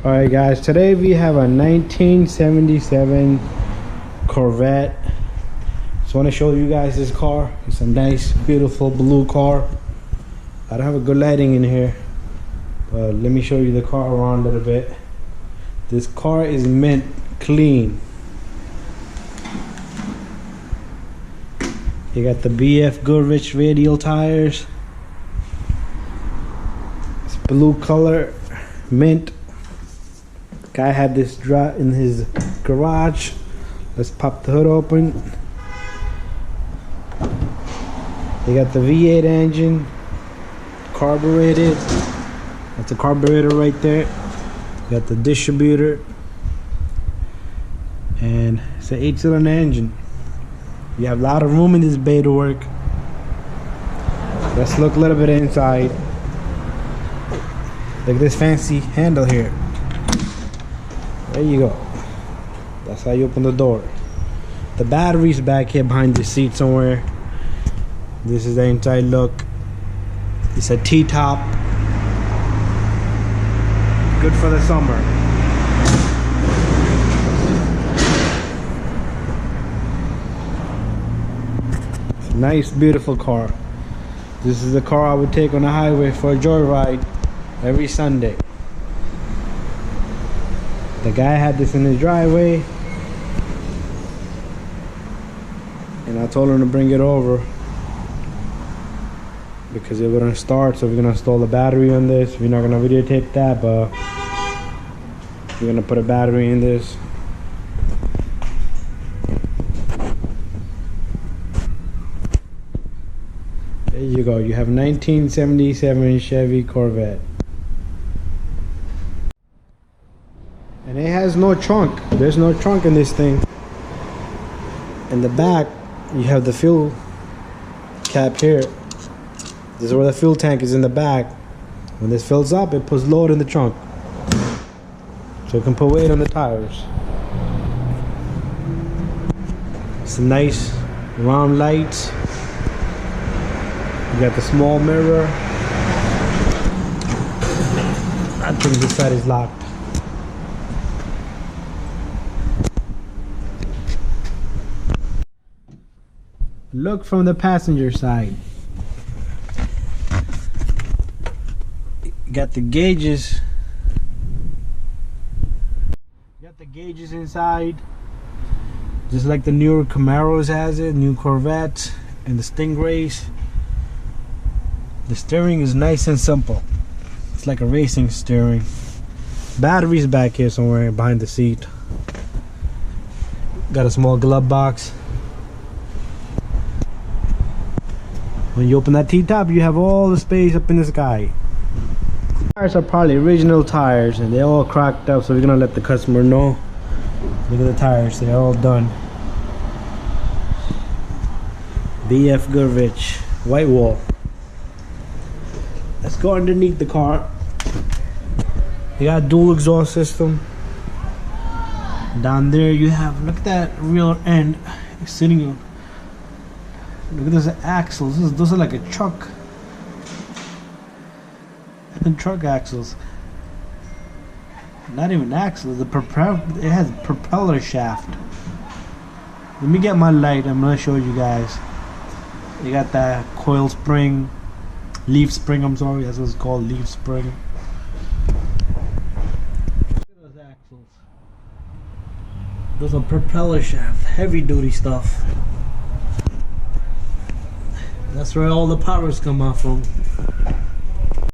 Alright guys, today we have a 1977 Corvette. Just want to show you guys this car. It's a nice, beautiful blue car. I don't have a good lighting in here, but let me show you the car around a little bit. This car is mint clean. You got the BF Goodrich radial tires. It's blue color, mint. Guy had this in his garage. Let's pop the hood open. You got the V8 engine, carbureted. That's a carburetor right there. You got the distributor, and it's an 8-cylinder engine. You have a lot of room in this bay to work. Let's look a little bit inside. Look at this fancy handle here. There you go. That's how you open the door. The battery's back here behind the seat somewhere. This is the inside look. It's a T-top. Good for the summer. It's a nice, beautiful car. This is the car I would take on the highway for a joyride every Sunday. The guy had this in his driveway, and I told him to bring it over because it wouldn't start. So we're gonna install the battery on this. We're not gonna videotape that, but we're gonna put a battery in this. There you go. You have 1977 Chevy Corvette. And it has no trunk. There's no trunk in this thing. In the back, you have the fuel cap here. This is where the fuel tank is, in the back. When this fills up, it puts load in the trunk, so it can put weight on the tires. It's a nice round lights. You got the small mirror. I think this side is locked. Look from the passenger side. You got the gauges. You got the gauges inside, just like the newer Camaros has it, new Corvettes and the Stingrays. The steering is nice and simple. It's like a racing steering. Battery's back here somewhere behind the seat. Got a small glove box. When you open that T-top, you have all the space up in the sky. Tires are probably original tires, and they're all cracked up, so we're gonna let the customer know. Look at the tires, they're all done. BF Goodrich, white wall. Let's go underneath the car. You got dual exhaust system. Down there you have, look at that rear end. It's sitting on. Look at those axles. Those are like a truck. And truck axles. Not even axles. It has a propeller shaft. Let me get my light. I'm gonna show you guys. You got that coil spring, leaf spring. I'm sorry, that's what it's called, leaf spring. Look at those axles. Those are propeller shaft, heavy duty stuff. That's where all the powers come out from.